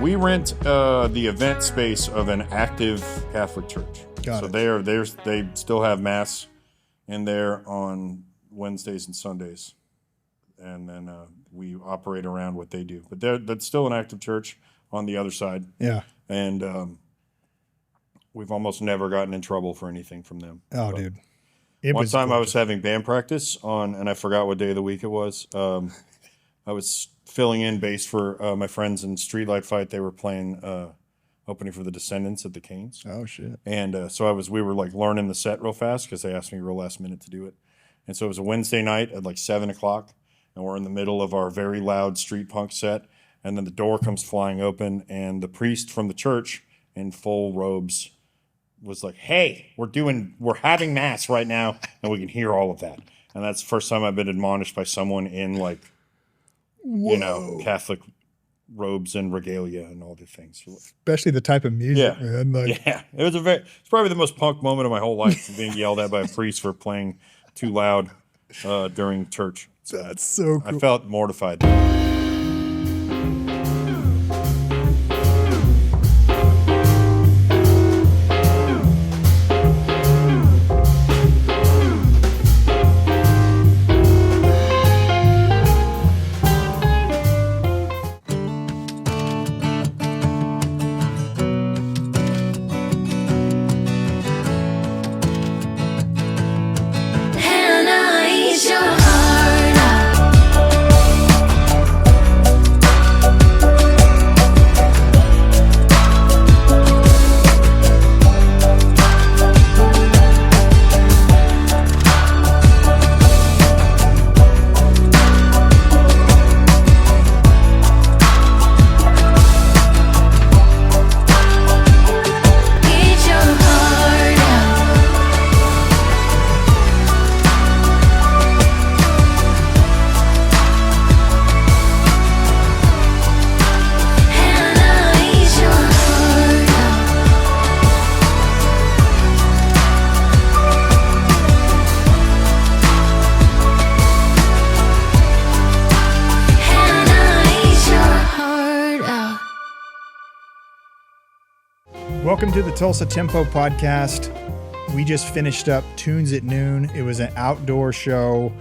We rent the event space of an active Catholic church. Got it. They still have mass in there on Wednesdays and Sundays, and then we operate around what they do. But that's still an active church on the other side. Yeah. And we've almost never gotten in trouble for anything from them. Oh, But dude. one time I was having band practice and I forgot what day of the week it was. I was filling in bass for my friends in Streetlight Fight. They were playing opening for the Descendants at the Canes. Oh, shit. And so we were like learning the set real fast because they asked me real last minute to do it. And so it was a Wednesday night at like 7:00, and we're in the middle of our very loud street punk set. And then the door comes flying open, and the priest from the church in full robes was like, "Hey, we're having mass right now, and we can hear all of that." And that's the first time I've been admonished by someone in like, Catholic robes and regalia and all the things. Especially the type of music, man. Like, Yeah, it's probably the most punk moment of my whole life, being yelled at by a priest for playing too loud during church. that's so cool. I felt mortified. Welcome to the Tulsa Tempo podcast. We just finished up Tunes at Noon. It was an outdoor show.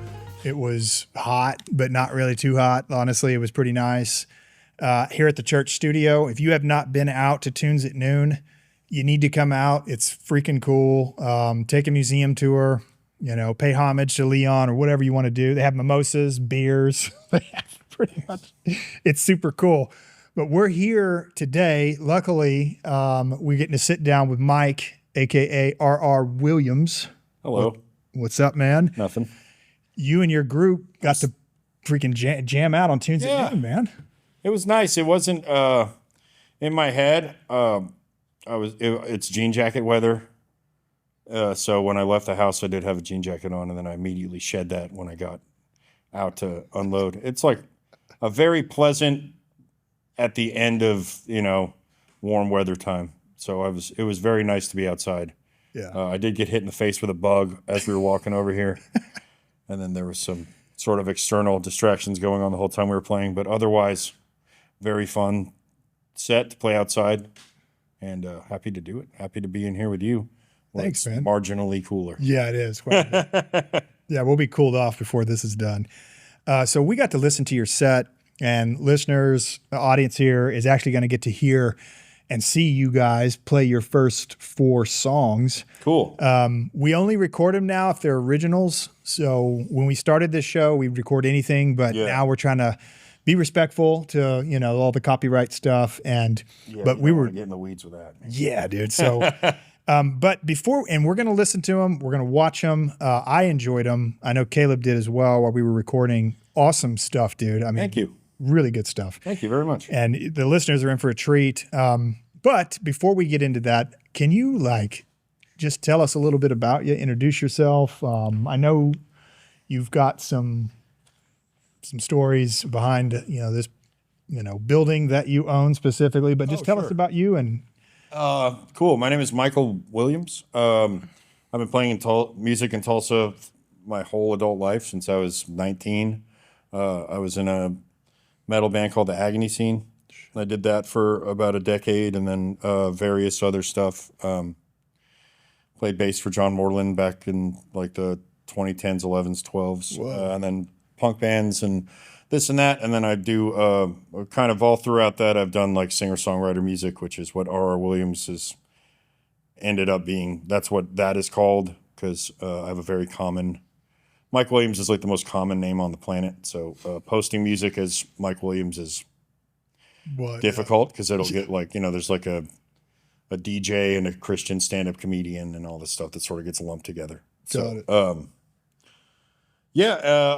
It was hot, but not really too hot. Honestly, it was pretty nice. Here at the church studio, if you have not been out to Tunes at Noon, you need to come out. It's freaking cool. Take a museum tour, pay homage to Leon or whatever you want to do. They have mimosas, beers. They have pretty much. It's super cool. But we're here today. Luckily, we're getting to sit down with Mike, a.k.a. RR Williams. Hello. What's up, man? Nothing. You and your group got to freaking jam out on Tunes at Noon, man. It was nice. It wasn't in my head. It's jean jacket weather. So when I left the house, I did have a jean jacket on, and then I immediately shed that when I got out to unload. It's like a very pleasant at the end of, warm weather time. So it was very nice to be outside. Yeah. I did get hit in the face with a bug as we were walking over here. And then there was some sort of external distractions going on the whole time we were playing. But otherwise, very fun set to play outside. And happy to do it. Happy to be in here with you. Thanks, man. Marginally cooler. Yeah, it is. Yeah, we'll be cooled off before this is done. So we got to listen to your set. And listeners, the audience here is actually going to get to hear and see you guys play your first 4 songs. Cool. We only record them now if they're originals. So when we started this show, we'd record anything, but now we're trying to be respectful to, all the copyright stuff. But we were getting in the weeds with that. Yeah, dude. So, but we're going to listen to them. We're going to watch them. I enjoyed them. I know Caleb did as well while we were recording. Awesome stuff, dude. I mean, thank you. Really good stuff. Thank you very much. And the listeners are in for a treat. But before we get into that, can you just tell us a little bit about you? Introduce yourself. I know you've got some stories behind this building that you own specifically, but just tell us about you and. Cool. My name is Michael Williams. I've been playing music in Tulsa my whole adult life since I was 19. I was in a metal band called the Agony Scene I did that for about a decade, and then various other stuff. Played bass for John Morland back in like the 2010s, 11s, 12s, and then punk bands and this and that. And then I do kind of all throughout that, I've done like singer-songwriter music, which is what RR Williams has ended up being. That's what that is called, because I have a very common... Mike Williams is like the most common name on the planet. So posting music as Mike Williams is difficult, because it'll get like, there's like a DJ and a Christian stand-up comedian and all this stuff that sort of gets lumped together. Got So,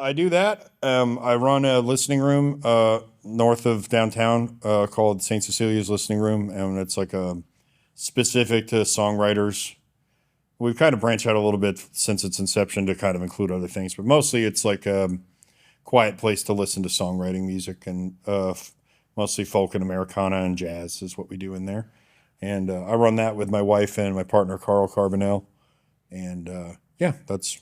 I do that. I run a listening room north of downtown called St Cecilias Listening Room, and it's like specific to songwriters. We've kind of branched out a little bit since its inception to kind of include other things, but mostly it's like a quiet place to listen to songwriting music, and mostly folk and Americana and jazz is what we do in there. And I run that with my wife and my partner, Carl Carbonell. And that's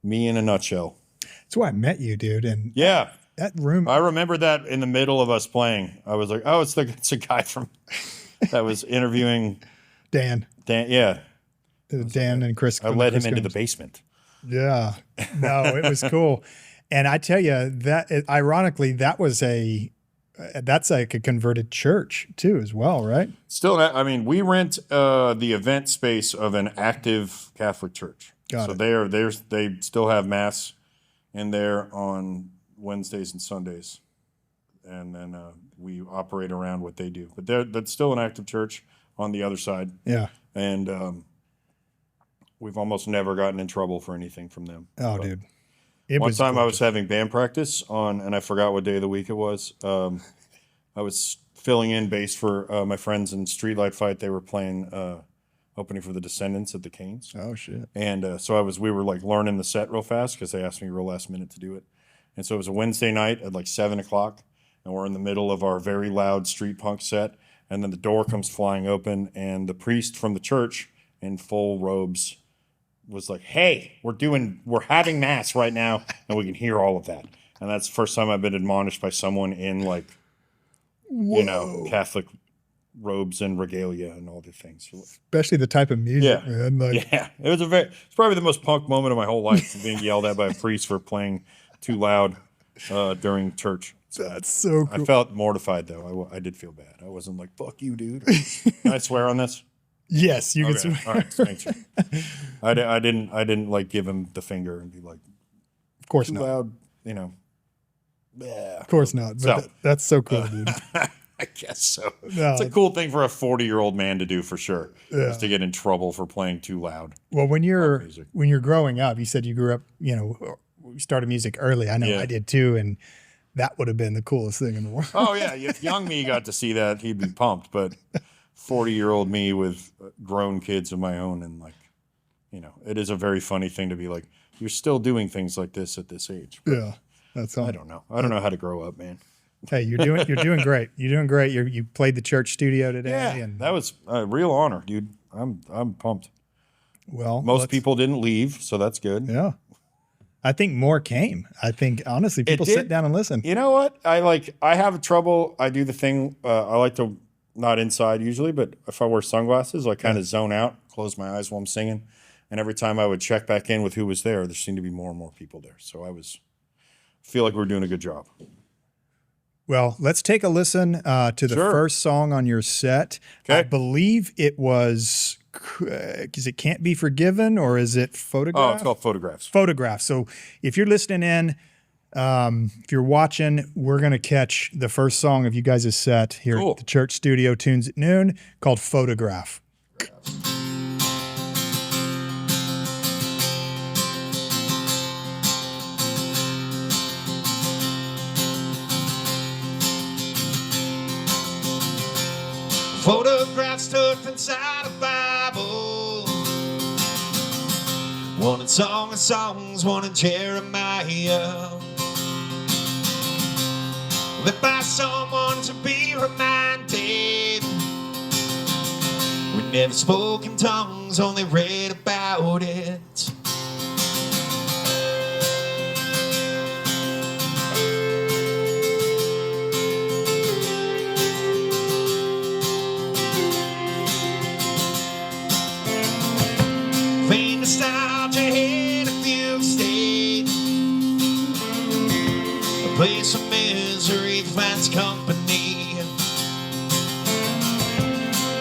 me in a nutshell. That's why I met you, dude. And yeah, that room. I remember that in the middle of us playing. I was like, oh, it's a guy from that was interviewing Dan. Yeah. Dan and Chris. I led him into the basement. Yeah. No, it was cool. And I tell you, ironically, that's like a converted church too, as well, right? Still, I mean, we rent the event space of an active Catholic church. Got it. They still have mass in there on Wednesdays and Sundays, and then we operate around what they do. But that's still an active church on the other side. Yeah. And we've almost never gotten in trouble for anything from them. Oh, dude. One time I was having band practice and I forgot what day of the week it was. I was filling in bass for my friends in Streetlight Fight. They were playing opening for the Descendants at the Canes. Oh shit! And so we were like learning the set real fast because they asked me real last minute to do it. And so it was a Wednesday night at like 7:00, and we're in the middle of our very loud street punk set. And then the door comes flying open, and the priest from the church in full robes was like, "Hey, we're having mass right now, and we can hear all of that." And that's the first time I've been admonished by someone in like, Catholic robes and regalia and all the things. Especially the type of music, man. Yeah. It's probably the most punk moment of my whole life, being yelled at by a priest for playing too loud during church. That's so cool. I felt mortified though. I did feel bad. I wasn't like, "Fuck you, dude." Can I swear on this? Yes, you can swear. All right, thanks. I didn't like give him the finger and be like, "Of course too not." Loud, Of course not. But that's so cool, dude. I guess so. No, it's a cool thing for a 40-year-old man to do for sure. Yeah. Is to get in trouble for playing too loud. Well, when you're growing up, you said you grew up, you started music early. I know I did too, and that would have been the coolest thing in the world. Oh yeah, if young me got to see that, he'd be pumped. But 40-year-old me with grown kids of my own, and it is a very funny thing to be like, you're still doing things like this at this age. But yeah, that's all. I don't know. I don't know how to grow up, man. Hey, you're doing great. You're doing great. You played the church studio today. Yeah, and that was a real honor, dude. I'm pumped. Well, most people didn't leave, so that's good. Yeah. I think more came. I think honestly, people sit down and listen. You know what? I have trouble. I do the thing. I like to not inside usually, but if I wear sunglasses, I kind of zone out, close my eyes while I'm singing. And every time I would check back in with who was there seemed to be more and more people there. So feel like we're doing a good job. Well, let's take a listen to the first song on your set. Okay. I believe it was, because it Can't Be Forgiven, or is it Photograph? Oh, it's called Photographs. Photograph. So if you're listening in, if you're watching, we're going to catch the first song of you guys' set here at the church studio, Tunes at Noon, called Photograph. Photographs stuck inside a Bible. One in Song of Songs, one in Jeremiah. Lit by someone to be reminded. We never spoke in tongues, only read about it.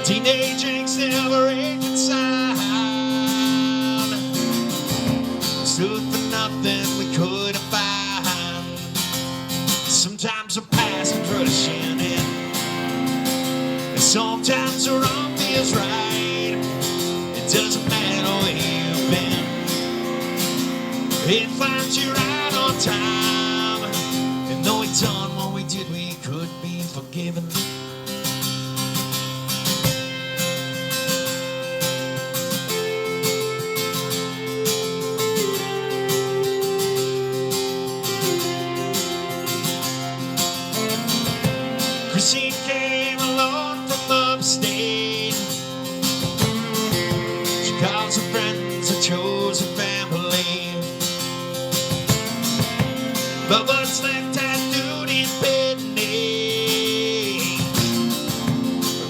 Teenage angst never reconciled. Stood for nothing we couldn't find. Sometimes the past is rushing in, and sometimes the wrong feels right. It doesn't matter where you've been, it finds you right on time. And though we done what we did, we could be forgiven. Christine came alone from upstate. She calls her friends a chosen family. But what's left tattooed in Bethany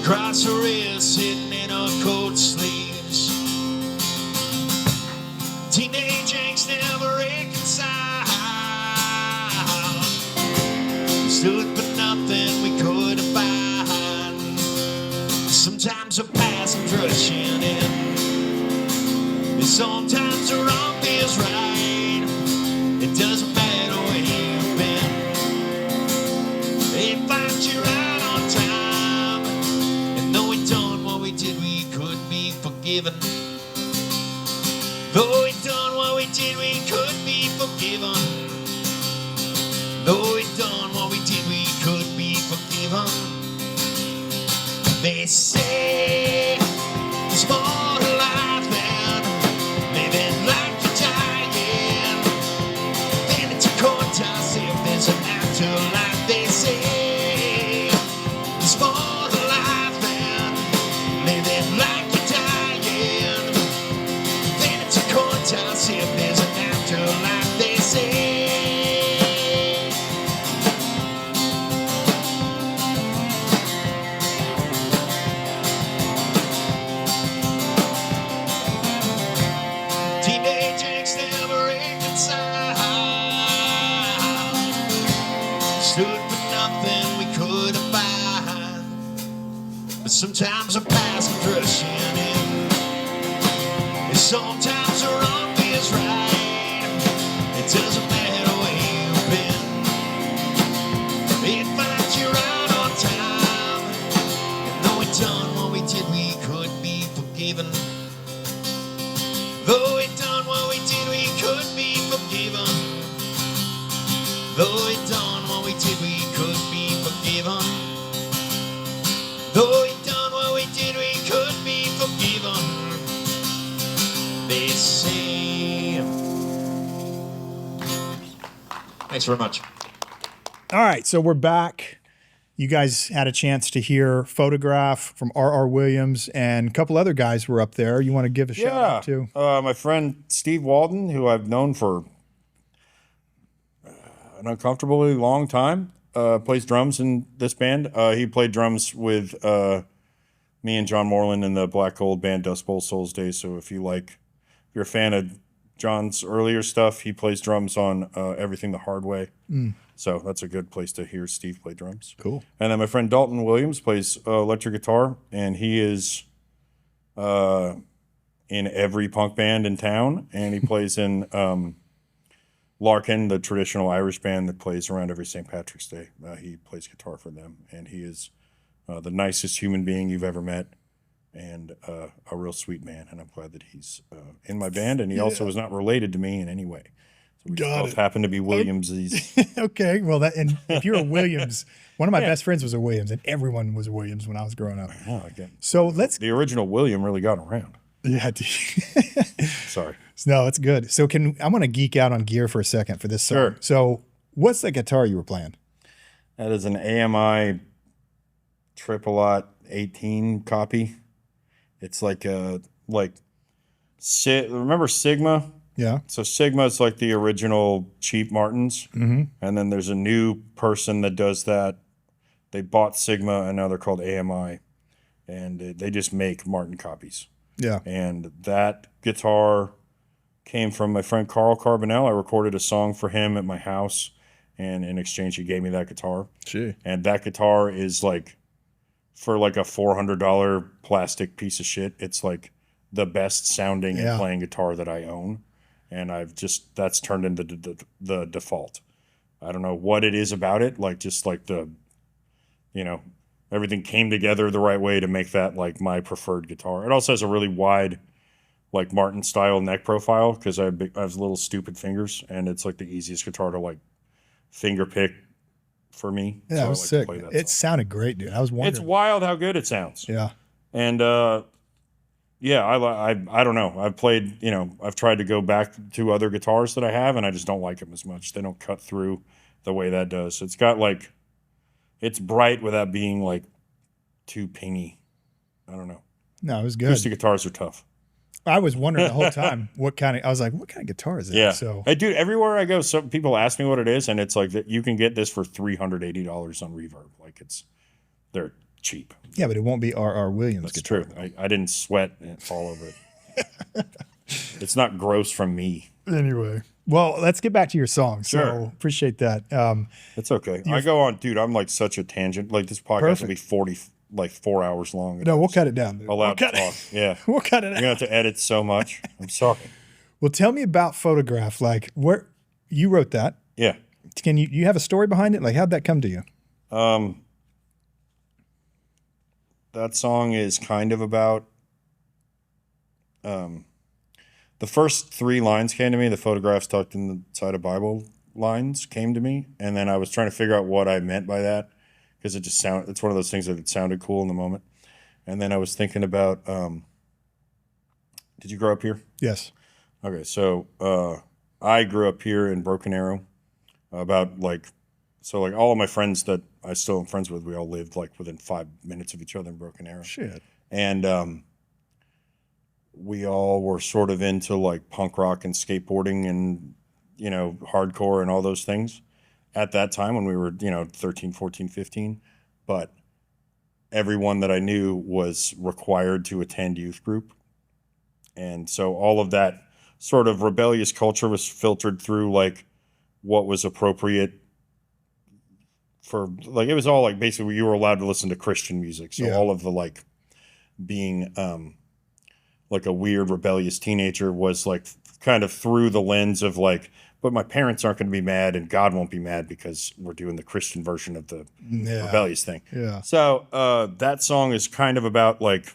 across her wrist, sitting in her coat sleeves. Teenage angst never reconciled. Stood for nothing we couldn't find. Sometimes the past comes rushing in, and sometimes the wrong feels right. It doesn't matter where you've been, it finds you right on time. And though we done what we did, we could be forgiven. Though we done what we did, we could be forgiven. Though we done what we did, we could be forgiven. They say there's more to life than living like you're dying. Then it's a coin toss if there's an afterlife. They say there's more to life than living like you're dying. Then it's a coin toss if there's an afterlife. They say. Teenage angst never reconciled. Stood for nothing we couldn't find. But sometimes the past comes rushing in, and sometimes the wrong feels right. It doesn't matter where you've been, it finds you right on time. And though we done what we did, we could be forgiven. Though we done what we did, we could be forgiven. Though we done what we did, we could be forgiven. Though we done what we did, we could be forgiven. They say. Thanks very much. All right, so we're back. You guys had a chance to hear Photograph from RR Williams, and a couple other guys were up there. You want to give a shout out to? My friend Steve Walden, who I've known for an uncomfortably long time, plays drums in this band. He played drums with me and John Moreland in the Black Gold band Dust Bowl Souls days. So if you're a fan of John's earlier stuff, he plays drums on Everything the Hard Way. So that's a good place to hear Steve play drums. Cool. And then my friend Dalton Williams plays electric guitar, and he is in every punk band in town, and he plays in Larkin, the traditional Irish band that plays around every St. Patrick's Day. He plays guitar for them, and he is the nicest human being you've ever met, and a real sweet man. And I'm glad that he's in my band, and he also is not related to me in any way. So we both happen to be Williamsies. Okay, well, and if you're a Williams, one of my best friends was a Williams, and everyone was a Williams when I was growing up. Oh, again. So The original William really got around. Yeah. Sorry. No, it's good. So I'm going to geek out on gear for a second for this song. Sure. So what's the guitar you were playing? That is an AMI Tripolot 18 copy. It's like remember Sigma? Yeah. So Sigma is like the original cheap Martins. Mm-hmm. And then there's a new person that does that. They bought Sigma and now they're called AMI. And they just make Martin copies. Yeah. And that guitar came from my friend Carl Carbonell. I recorded a song for him at my house. And in exchange, he gave me that guitar. Gee. And that guitar is like for like a $400 plastic piece of shit, it's like the best sounding and playing guitar that I own. And that's turned into the default. I don't know what it is about it. Like, just like everything came together the right way to make that like my preferred guitar. It also has a really wide, like Martin style neck profile because I have little stupid fingers, and it's like the easiest guitar to like finger pick for me. Yeah, so it was sick. It sounded great, dude. I was wondering. It's wild how good it sounds. Yeah. And yeah, I don't know. I've played, I've tried to go back to other guitars that I have, and I just don't like them as much. They don't cut through the way that does. So it's got like, it's bright without being like too pingy. I don't know. No, it was good. Acoustic guitars are tough. I was wondering the whole time what kind of guitar is it? Yeah. So, hey, dude, everywhere I go, some people ask me what it is, and it's like that you can get this for $380 on Reverb. Like they're cheap. Yeah, but it won't be RR Williams. That's guitar, true. I didn't sweat all over it. It's not gross from me. Anyway, well, let's get back to your song. So Sure. appreciate that. It's okay. I go on, dude. I'm like such a tangent. Like this podcast will be 4 hours long. No, we'll cut it down. Dude. Allowed to talk. Yeah. We'll cut it You're out. gonna have to edit so much. I'm sorry. Well, tell me about Photograph. Like, where you wrote that? Yeah. Can you have a story behind it? Like, how'd that come to you? That song is kind of about the first 3 lines came to me. The photographs tucked in the side of Bible lines came to me, and then I was trying to figure out what I meant by that because it's one of those things that it sounded cool in the moment. And then I was thinking about did you grow up here? Yes. Okay, so I grew up here in Broken Arrow. So all of my friends that I still am friends with, we all lived like within 5 minutes of each other in Broken Arrow. Shit. And we all were sort of into like punk rock and skateboarding and, hardcore and all those things at that time when we were, 13, 14, 15. But everyone that I knew was required to attend youth group. And so all of that sort of rebellious culture was filtered through like what was appropriate for, like, it was all like basically you were allowed to listen to Christian music. So all of the like being like a weird rebellious teenager was like kind of through the lens of like, but my parents aren't going to be mad and God won't be mad because we're doing the Christian version of the rebellious thing. Yeah. So that song is kind of about like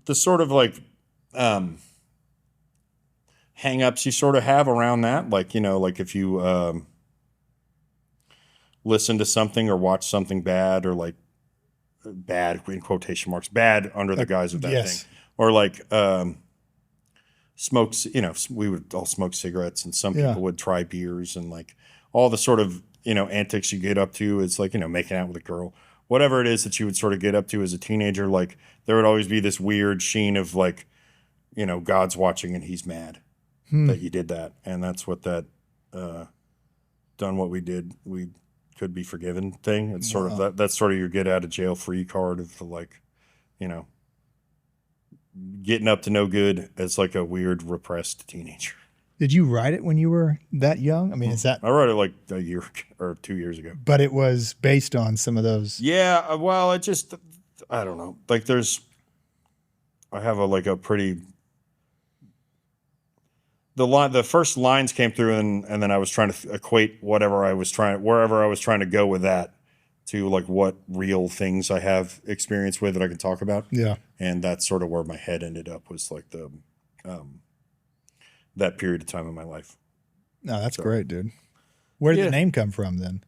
the sort of like hang-ups you sort of have around that. Like, like if you listen to something or watch something bad or like bad in quotation marks, bad under the guise of that thing. Or like smokes, we would all smoke cigarettes and some people would try beers and like all the sort of, antics you get up to is like, making out with a girl. Whatever it is that you would sort of get up to as a teenager, like there would always be this weird sheen of like, God's watching and he's mad that you did that. And that's what that done what we did, we could be forgiven thing. It's sort of that's sort of your get out of jail free card of the like, getting up to no good as like a weird repressed teenager. Did you write it when you were that young? I mean, is that? I wrote it like a year or 2 years ago. But it was based on some of those. Yeah, well, I don't know. Like I have a pretty. The first lines came through and then I was trying to equate wherever I was trying to go with that to like what real things I have experience with that I can talk about. Yeah. And that's sort of where my head ended up was like the that period of time in my life. No, that's great, dude. Where did the name come from then?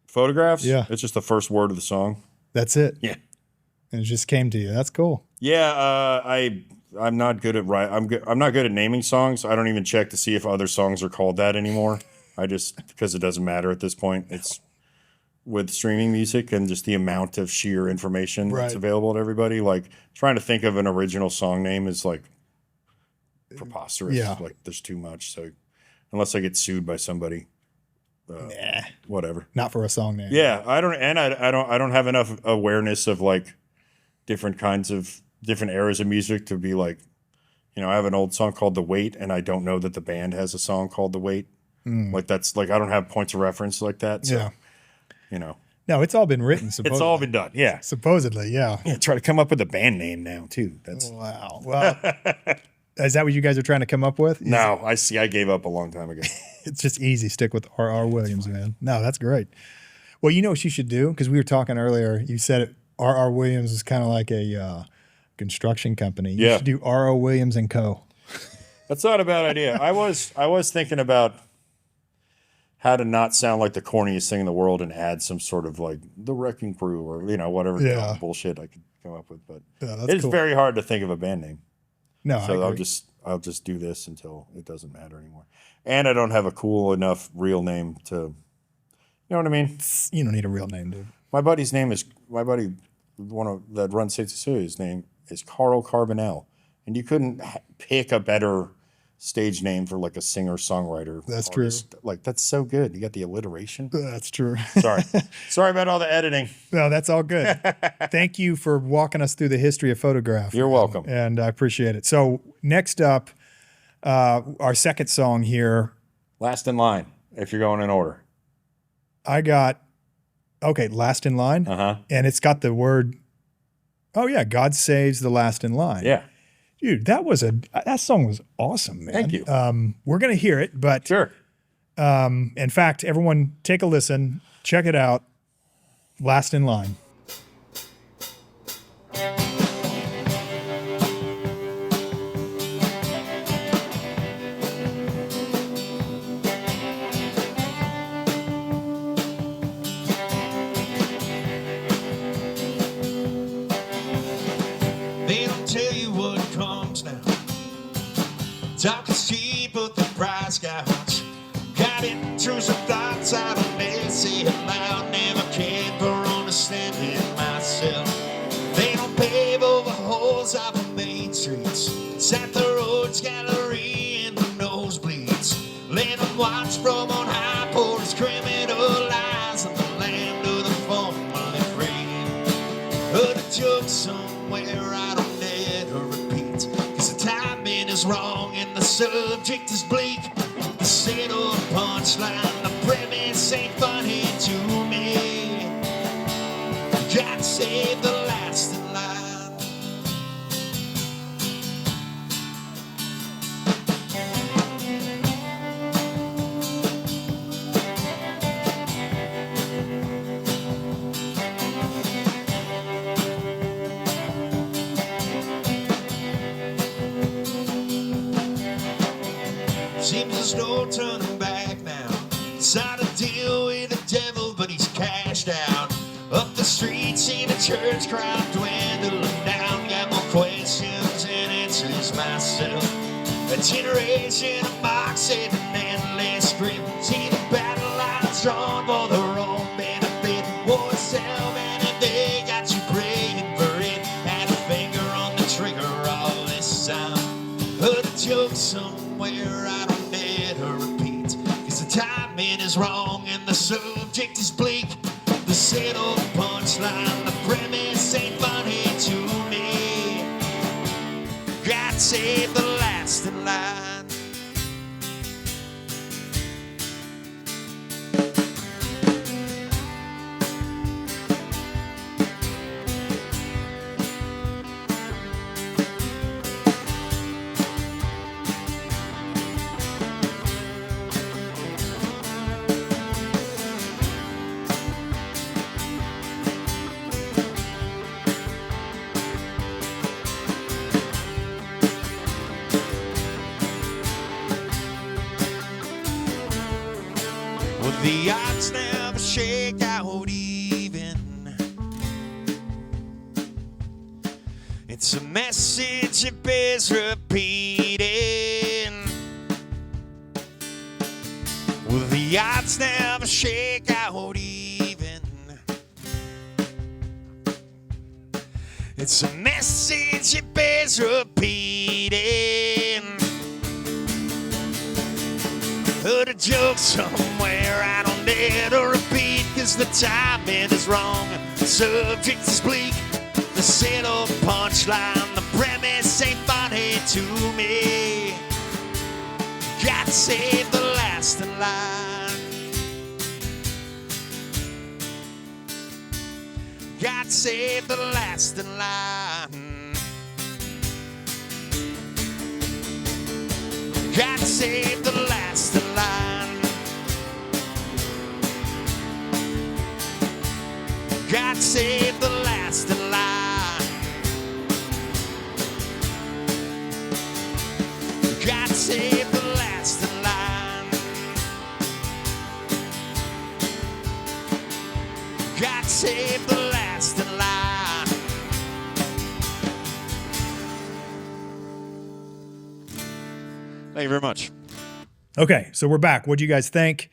Photographs? Yeah. It's just the first word of the song. That's it. Yeah. And it just came to you. That's cool. Yeah, I'm not good at I'm not good at naming songs. I don't even check to see if other songs are called that anymore. Because it doesn't matter at this point. It's with streaming music and just the amount of sheer information that's available to everybody. Like trying to think of an original song name is like preposterous. Yeah. Like there's too much. So unless I get sued by somebody, whatever. Not for a song name. Yeah, I don't have enough awareness of like different eras of music to be like, I have an old song called The Wait and I don't know that the band has a song called The Wait. Like that's like I don't have points of reference like that. So. Yeah. you know. No, it's all been written. Supposedly. It's all been done. Yeah. Supposedly, yeah. Yeah. Try to come up with a band name now too. That's Wow. Well, is that what you guys are trying to come up with? no. I see. I gave up a long time ago. It's just easy. Stick with RR Williams, man. No, that's great. Well, you know what you should do? Because we were talking earlier. You said it, RR Williams is kind of like a construction company. You should do RR Williams and Co. That's not a bad idea. I was thinking about how to not sound like the corniest thing in the world and add some sort of like the Wrecking Crew or whatever bullshit I could come up with. But it's cool. very hard to think of a band name. No, So I agree. I'll just do this until it doesn't matter anymore. And I don't have a cool enough real name to, you know what I mean? You don't need a real name, dude. My buddy's name is that runs St Cecilias. His name is Carl Carbonell, and you couldn't pick a better stage name for like a singer-songwriter. That's artist. Like that's so good. You got the alliteration. That's true. Sorry about all the editing. No, that's all good. Thank you for walking us through the history of photograph. You're welcome. And I appreciate it. So next up, our second song here, Last in line, if you're going in order. I got, Last in Line. And it's got the word, God saves the last in line. Yeah. Dude, that song was awesome, man. Thank you. We're going to hear it, but Sure. in fact, everyone take a listen, check it out. Last in Line. They don't tell you what comes now. Talk is cheap, but the price goes. Got intrusive thoughts, I don't dare say it loud. Never cared for understanding myself. They don't pave over holes off the main streets. It's at the roads gallery and the nosebleeds. Let them watch from on high, pour his criminal lies in the land of the formerly free. Heard a joke somewhere I don't dare to repeat, 'cause the timing is wrong and the subject is bleak. The settled punchline, the premise ain't funny to me. God save the last in line. Seems there's no turning back now. Decided to deal with the devil, but he's cashed out. Up the street, see the church crowd dwindling down. Got more questions than answers myself. A generation of moxie and endless grip. See the battle lines drawn for their own benefit. War itself, and if they got you praying for it, had a finger on the trigger all this time. Heard a joke somewhere I don't dare to repeat, 'cause the timing is wrong and the subject is bleak. The settled punchline, the premise ain't funny to me. God save the last in line. Well, the odds never shake out even. It's a message that bears repeating. Well, the odds never shake out even. It's a message that bears repeating. Heard a joke somewhere I don't dare to repeat, 'cause the timing is wrong, the subject is bleak. The settled punchline, the premise ain't funny to me. God save the last in line. God save the last in line. God save the last in line. God save the last in line. God save the last in line. God save the last in line. Thank you very much. Okay, so we're back. What do you guys think?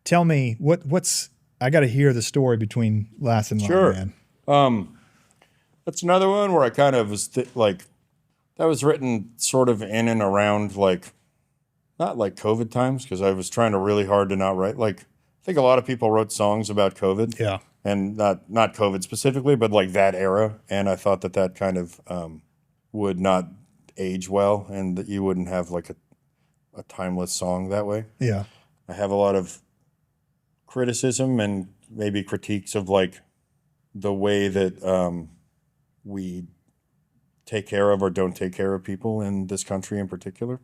Tell me what's. I got to hear the story between last and Sure. man. That's another one where I kind of was like, that was written sort of in and around like, not like COVID times, because I was trying to really hard to not write. Like, I think a lot of people wrote songs about COVID. Yeah. And not COVID specifically, but like that era. And I thought that kind of would not age well, and that you wouldn't have like a timeless song that way. Yeah. I have a lot of criticism and maybe critiques of like the way that we take care of or don't take care of people in this country in particular.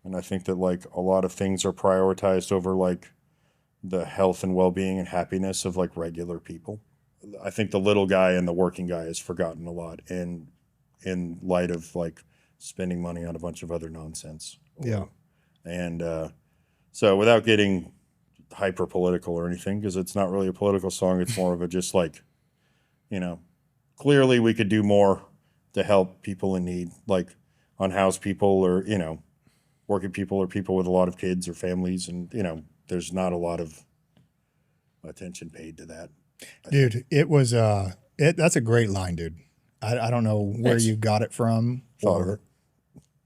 And I think that like a lot of things are prioritized over like the health and well-being and happiness of like regular people. I think the little guy and the working guy is forgotten a lot in light of like spending money on a bunch of other nonsense. Yeah. And so without getting hyper political or anything, because it's not really a political song, it's more of a just like, you know, clearly we could do more to help people in need, like unhoused people or, you know, working people or people with a lot of kids or families. And, you know, there's not a lot of attention paid to that. Dude, it was that's a great line, dude. I don't know where Thanks. you got it from. Thought of it.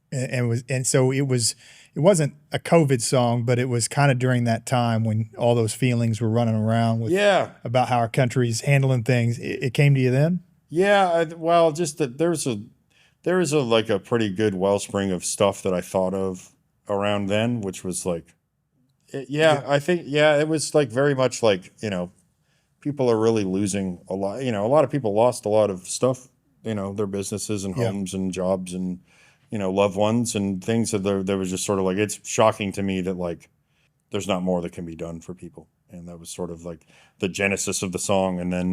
It wasn't a COVID song, but it was kind of during that time when all those feelings were running around with Yeah. about how our country's handling things. It came to you then? Yeah. Well, just that there is a like a pretty good wellspring of stuff that I thought of around then, which was like, I think, it was like very much like, you know, people are really losing a lot. You know, a lot of people lost a lot of stuff, you know, their businesses and homes and jobs and, you know, loved ones and things that there was just sort of like, it's shocking to me that like, there's not more that can be done for people. And that was sort of like the genesis of the song. And then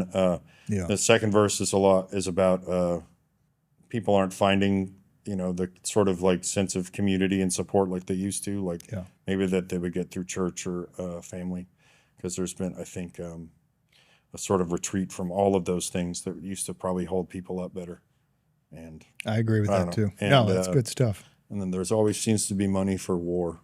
the second verse is about people aren't finding, you know, the sort of like sense of community and support like they used to, like maybe that they would get through church or family. Because there's been, I think, a sort of retreat from all of those things that used to probably hold people up better. And I agree with that too. And, no, that's good stuff. And then there's always seems to be money for war.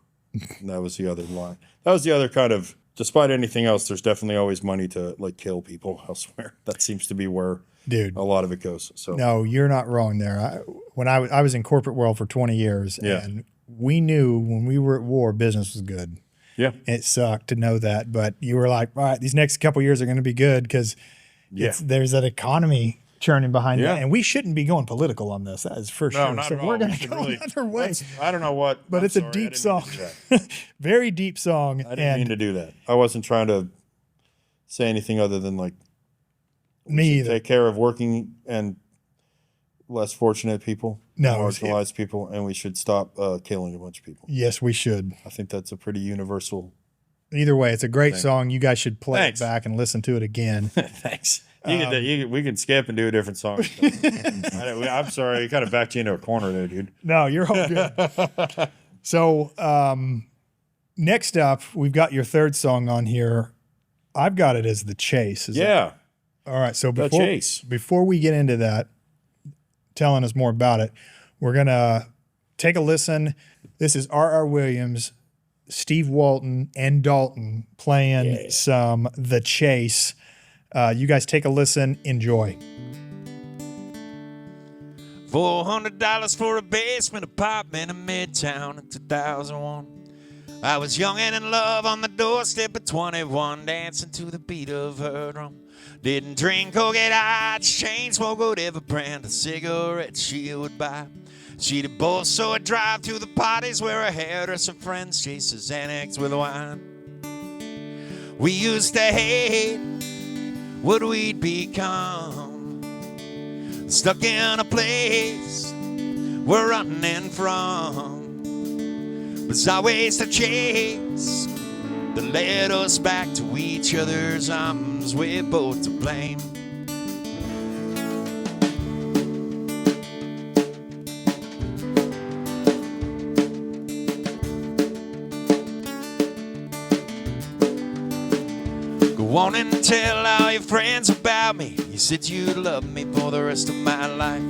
And that was the other line. That was the other kind of, despite anything else, there's definitely always money to like kill people elsewhere. That seems to be where a lot of it goes. So no, you're not wrong there. When I was in corporate world for 20 years, and we knew when we were at war, business was good. Yeah. And it sucked to know that, but you were like, all right, these next couple of years are going to be good because there's that economy churning behind that. And we shouldn't be going political on this. That is for sure. Not so at all. we're going We to should go really- another way. I don't know what, But I'm it's sorry, a deep I didn't song. mean to do that. Very deep song. I didn't mean to do that. I wasn't trying to say anything other than like me either. take care of working and less fortunate people, marginalized people, and we should stop killing a bunch of people. Yes, we should. I think that's a pretty universal. Either way, it's a great song. You guys should play Thanks. it back and listen to it again. Thanks. We can skip and do a different song. I'm sorry, I kind of backed you into a corner there, dude. No, you're all good. So next up, we've got your third song on here. I've got it as The Chase. All right. So before we get into that, telling us more about it, we're going to take a listen. This is RR Williams, Steve Walton, and Dalton playing some The Chase. You guys take a listen. Enjoy. $400 for a basement apartment in Midtown in 2001. I was young and in love on the doorstep at 21, dancing to the beat of her drum. Didn't drink or get high, chain smoke whatever brand of cigarettes she would buy. She'd have both, so I'd drive to the parties where her hairdresser friends chase her Xanax with wine. We used to hate what we'd become. Stuck in a place we're running from. There's always the chase that led us back to each other's arms. We're both to blame. Go on and tell all your friends about me. You said you'd love me for the rest of my life.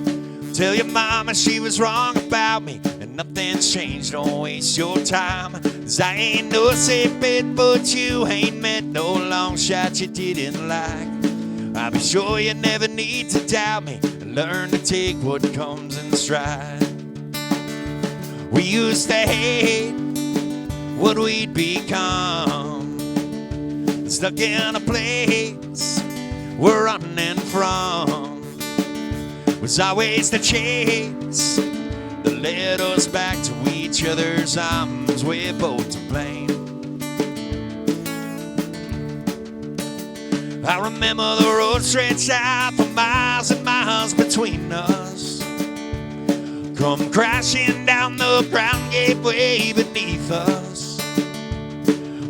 Tell your mama she was wrong about me, and nothing's changed, don't waste your time. 'Cause I ain't no safe bet, but you ain't met no long shot you didn't like. I'll be sure you never need to doubt me, and learn to take what comes in stride. We used to hate what we'd become. Stuck in a place we're running from. Was always the chase that led us back to each other's arms. We're both to blame. I remember the road stretched out for miles and miles between us. Come crashing down the ground gateway beneath us.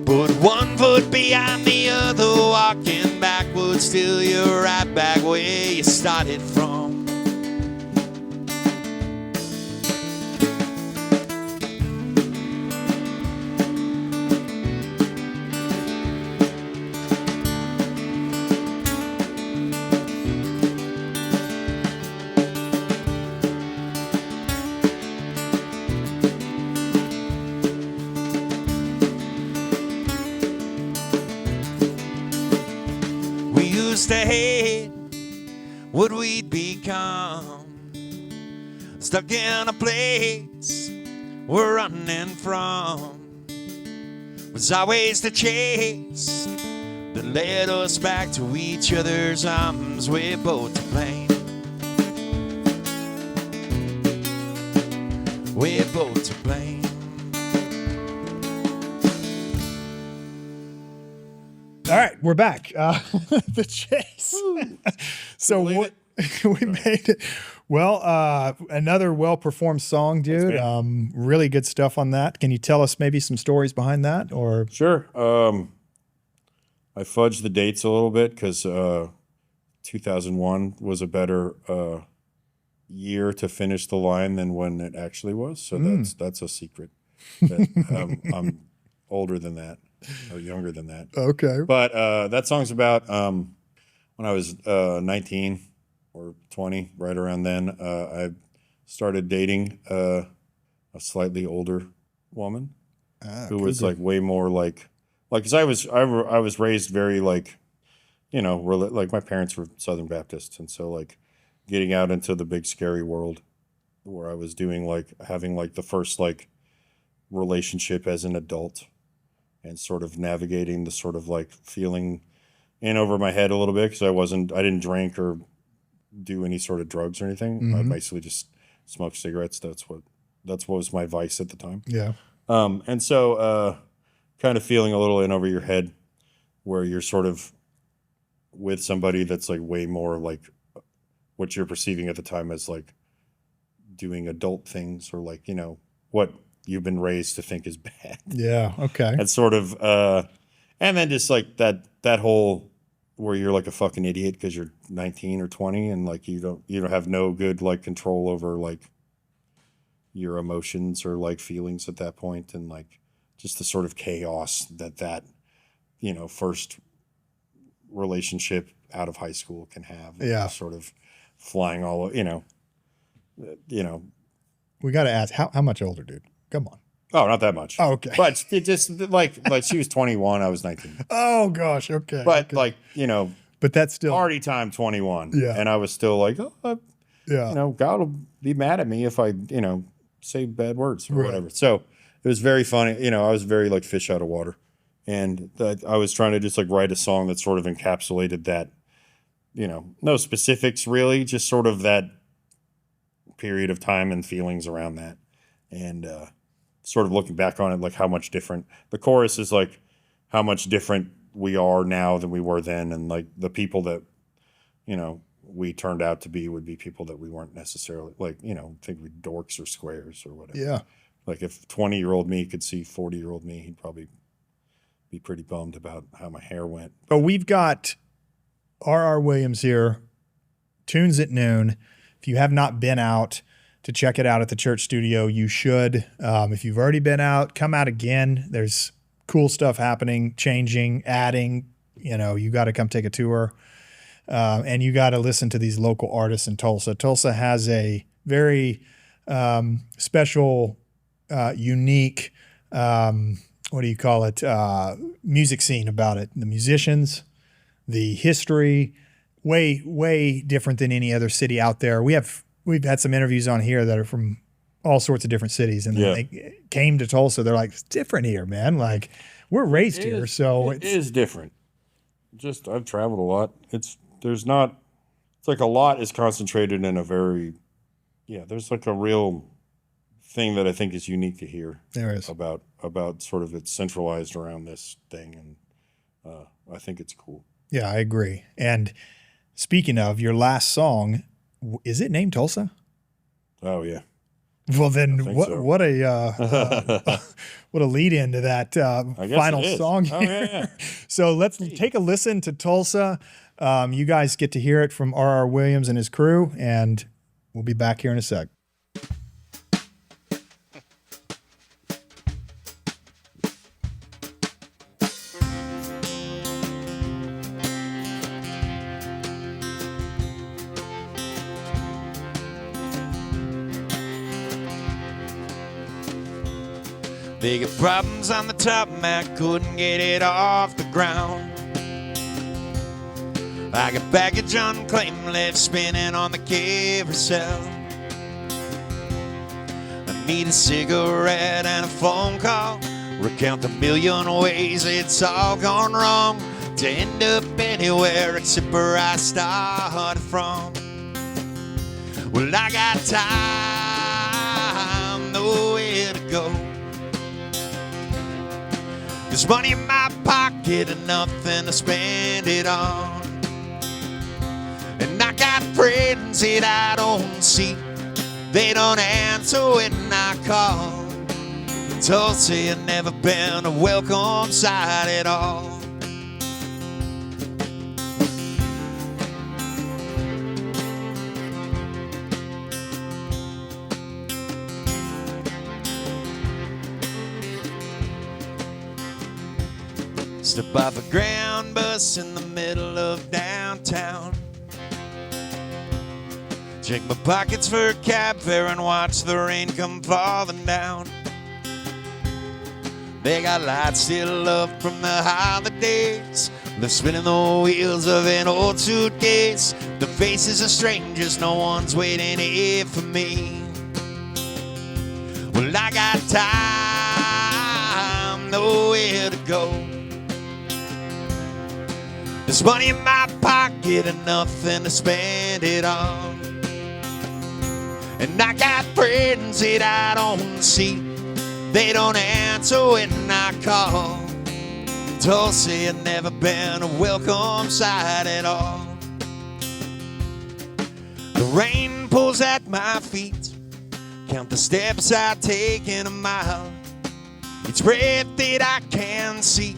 Put one foot behind the other, walking backwards till you're right back where you started from. To hate what we'd become. Stuck in a place we're running from. Was always the chase that led us back to each other's arms. We're both to blame. We're both to blame. All right, we're back. The chase. So what we made it. Well, another well-performed song, dude. Really good stuff on that. Can you tell us maybe some stories behind that, or? Sure. I fudged the dates a little bit because 2001 was a better year to finish the line than when it actually was. So that's a secret. That, I'm older than that. Or younger than that. Okay. But that song's about when I was 19 or 20, right around then, I started dating a slightly older woman who was like way more like, because I was raised very like, you know, like my parents were Southern Baptists, and so like getting out into the big scary world where I was doing like having like the first like relationship as an adult. And sort of navigating the sort of like feeling in over my head a little bit because I didn't drink or do any sort of drugs or anything. I basically just smoked cigarettes. That's what was my vice at the time. Yeah. And so kind of feeling a little in over your head where you're sort of with somebody that's like way more like what you're perceiving at the time as like doing adult things or like, you know, what you've been raised to think is bad. Yeah. Okay. That's sort of, and then just like that whole where you're like a fucking idiot because you're 19 or 20 and like you don't have no good like control over like your emotions or like feelings at that point, and like just the sort of chaos that you know first relationship out of high school can have. Yeah. Sort of flying all, you know. We got to ask how much older, dude? Come on. Oh, not that much. Oh, okay. But it just like she was 21, I was 19. Oh gosh. Okay. But okay. like, you know, but that's still party time 21. Yeah. And I was still like, oh, yeah. you know, God will be mad at me if I, you know, say bad words or Right. whatever. So it was very funny. You know, I was very like fish out of water. And I was trying to just like write a song that sort of encapsulated that, you know, no specifics really, just sort of that period of time and feelings around that. And sort of looking back on it, like how much different the chorus is, like how much different we are now than we were then, and like the people that we turned out to be would be people that we weren't necessarily like, think we dorks or squares or whatever. Yeah. Like if 20-year-old me could see 40-year-old me, he'd probably be pretty bummed about how my hair went. But we've got RR Williams here, Tunes at Noon. If you have not been out to check it out at the church studio, you should. If you've already been out, come out again. There's cool stuff happening, changing, adding. You got to come take a tour. And you got to listen to these local artists in Tulsa. Tulsa has a very special, unique, music scene about it. The musicians, the history, way different than any other city out there. We've had some interviews on here that are from all sorts of different cities, and then they came to Tulsa. They're like, it's different here, man. Like, we're raised here, so it is different. Just I've traveled a lot. It's like a lot is concentrated in a very, there's like a real thing that I think is unique to here. There is. About sort of it's centralized around this thing, and I think it's cool. Yeah, I agree. And speaking of your last song, is it named Tulsa? Oh yeah. Well, then what so. what a lead into that final song here. Oh, yeah. So let's take a listen to Tulsa. You guys get to hear it from RR Williams and his crew, and we'll be back here in a sec. They got problems on the top, man, couldn't get it off the ground. I got baggage unclaimed left spinning on the carousel. I need a cigarette and a phone call. Recount a million ways it's all gone wrong. To end up anywhere except where I started from. Well, I got time, nowhere to go. There's money in my pocket and nothing to spend it on. And I got friends that I don't see. They don't answer when I call. Tulsa had never been a welcome sight at all. Step off a ground bus in the middle of downtown. Check my pockets for a cab fare and watch the rain come falling down. They got lights still up from the holidays. They're spinning the wheels of an old suitcase. The faces of strangers, no one's waiting here for me. Well, I got time, nowhere to go. There's money in my pocket and nothing to spend it on. And I got friends that I don't see. They don't answer when I call. Tulsa had never been a welcome sight at all. The rain pulls at my feet. Count the steps I take in a mile. Each breath that I can see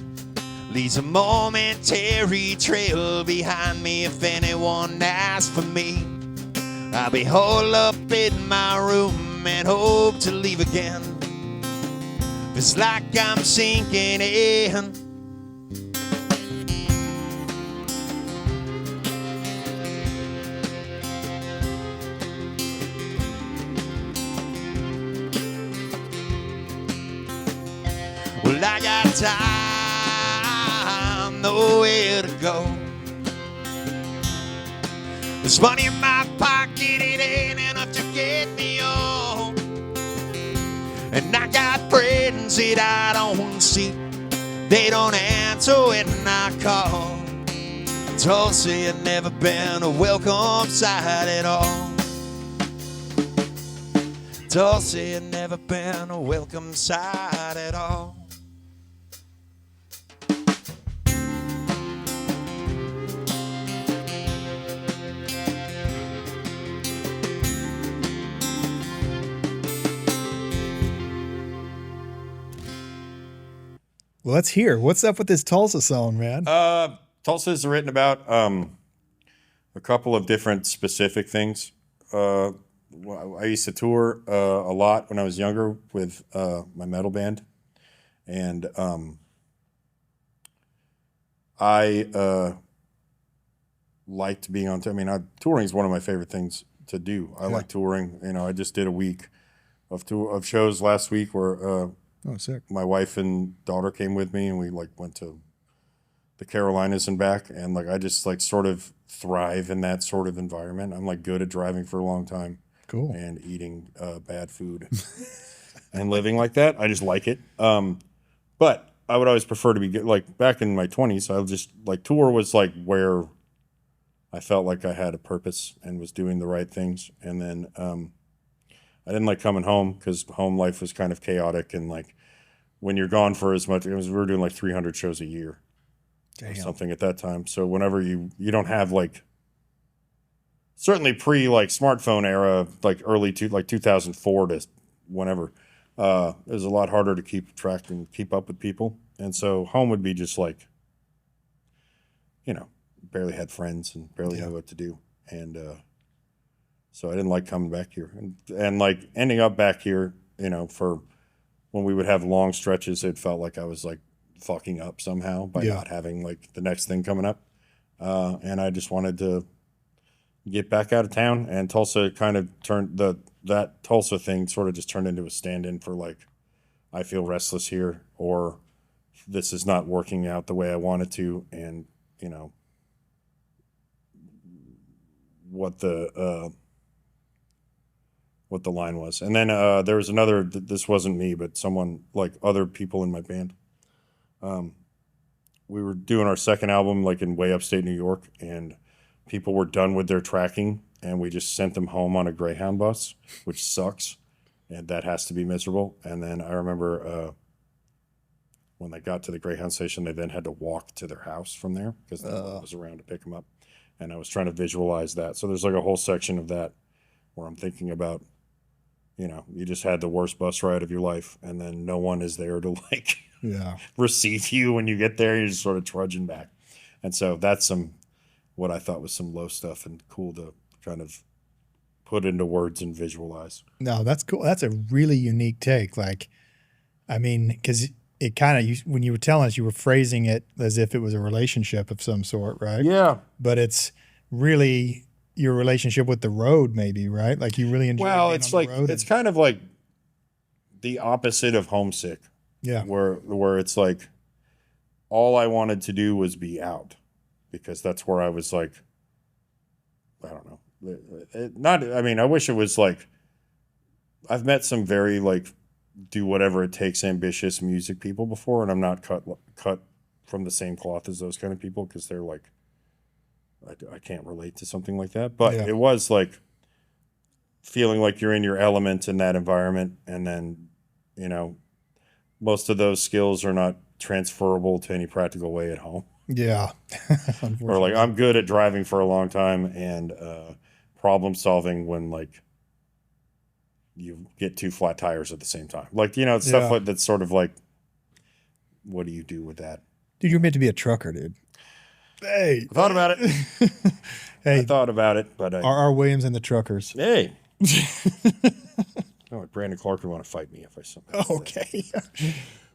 leaves a momentary trail behind me. If anyone asks for me, I'll be holed up in my room and hope to leave again. It's like I'm sinking in. Well, I got time, nowhere to go. There's money in my pocket, it ain't enough to get me home. And I got friends that I don't see. They don't answer when I call. Tulsa had never been a welcome sight at all. Tulsa had never been a welcome sight at all. Well, let's hear. What's up with this Tulsa song, man? Tulsa is written about a couple of different specific things. I used to tour a lot when I was younger with my metal band, and I liked being on. Touring is one of my favorite things to do. I like touring. I just did a week of shows last week where Sick. my wife and daughter came with me, and we went to the Carolinas and back, and I just sort of thrive in that sort of environment. I'm good at driving for a long time. Cool. And eating bad food and living like that. I just like it. But I would always prefer to be back in my 20s. I just tour was where I felt like I had a purpose and was doing the right things. And then I didn't like coming home because home life was kind of chaotic. And when you're gone for as much, we were doing 300 shows a year. Or something at that time. So whenever you don't have certainly pre smartphone era, early 2004 to whenever, it was a lot harder to keep track and keep up with people. And so home would be just barely had friends and barely knew what to do. And so I didn't like coming back here and ending up back here, for when we would have long stretches, it felt like I was fucking up somehow by not having the next thing coming up. And I just wanted to get back out of town, and Tulsa kind of turned that Tulsa thing sort of just turned into a stand-in for I feel restless here, or this is not working out the way I wanted to. And what the line was. And then there was another, this wasn't me, but someone other people in my band. We were doing our second album in way upstate New York, and people were done with their tracking, and we just sent them home on a Greyhound bus, which sucks, and that has to be miserable. And then I remember when they got to the Greyhound station, they then had to walk to their house from there because no one was around to pick them up. And I was trying to visualize that. So there's a whole section of that where I'm thinking about, you just had the worst bus ride of your life, and then no one is there to receive you when you get there. You're just sort of trudging back. And so that's what I thought was some low stuff and cool to kind of put into words and visualize. No, that's cool. That's a really unique take. Because it kind of, when you were telling us, you were phrasing it as if it was a relationship of some sort, right? Yeah. But it's really your relationship with the road, maybe, right? You really enjoy being on the road. It's kind of the opposite of homesick. Yeah. Where it's all I wanted to do was be out, because that's where I was I don't know. I wish it was I've met some very do whatever it takes ambitious music people before, and I'm not cut from the same cloth as those kind of people, because they're I can't relate to something like that. But it was feeling you're in your element in that environment, and then most of those skills are not transferable to any practical way at home. Yeah. Or I'm good at driving for a long time and problem solving when you get two flat tires at the same time. Stuff that's sort of what do you do with that? Dude, you're meant to be a trucker, dude. Hey. I thought about it. Hey. I thought about it, but RR Williams and the Truckers. Hey. Brandon Clark would want to fight me if I somehow. Okay.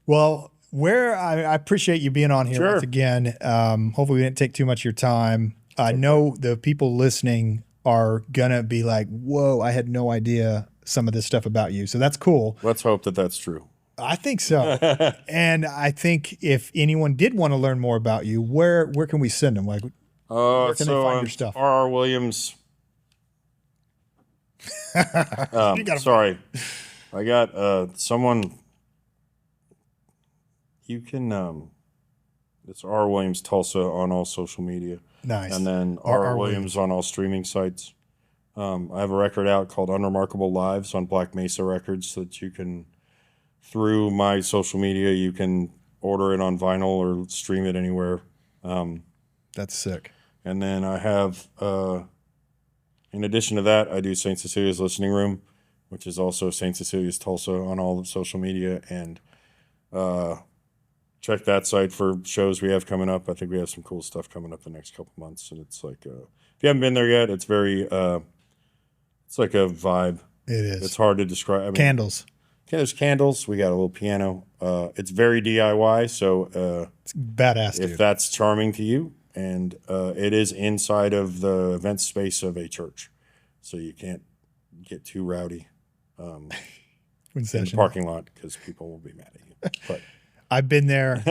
Well, I appreciate you being on here once again. Hopefully we didn't take too much of your time. I know the people listening are gonna be like, whoa, I had no idea some of this stuff about you. So that's cool. Let's hope that that's true. I think so. And I think if anyone did want to learn more about you, where can we send them? Where can they find your stuff? RR Williams. Sorry. I got someone. You can it's R Williams Tulsa on all social media. Nice. And then R Williams on all streaming sites. I have a record out called Unremarkable Lives on Black Mesa Records that you can, through my social media, you can order it on vinyl or stream it anywhere. That's sick. And then I have, in addition to that, I do St Cecilias Listening Room, which is also St Cecilias Tulsa on all of social media. And check that site for shows we have coming up. I think we have some cool stuff coming up the next couple months, and it's like if you haven't been there yet, it's very it's like a vibe. It is. It's hard to describe. I mean, Candles. there's candles. We got a little piano. It's very DIY, so It's badass, if dude. that's charming to you, and it is inside of the event space of a church, so you can't get too rowdy When in the session. parking lot because people will be mad at you. But I've been there.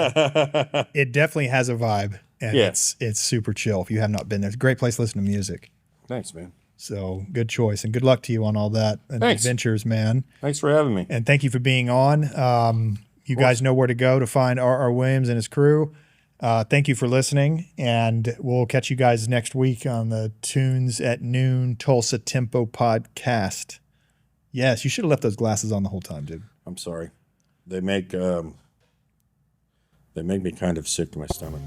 It definitely has a vibe, and Yeah. it's super chill. If you have not been there, it's a great place to listen to music. thanks, man. So good choice, and good luck to you on all that and Thanks. adventures, man. Thanks for having me. And thank you for being on. You guys know where to go to find RR Williams and his crew. Thank you for listening, and we'll catch you guys next week on the Tunes at Noon Tulsa Tempo podcast. Yes, you should have left those glasses on the whole time, dude. I'm sorry. They make me kind of sick to my stomach.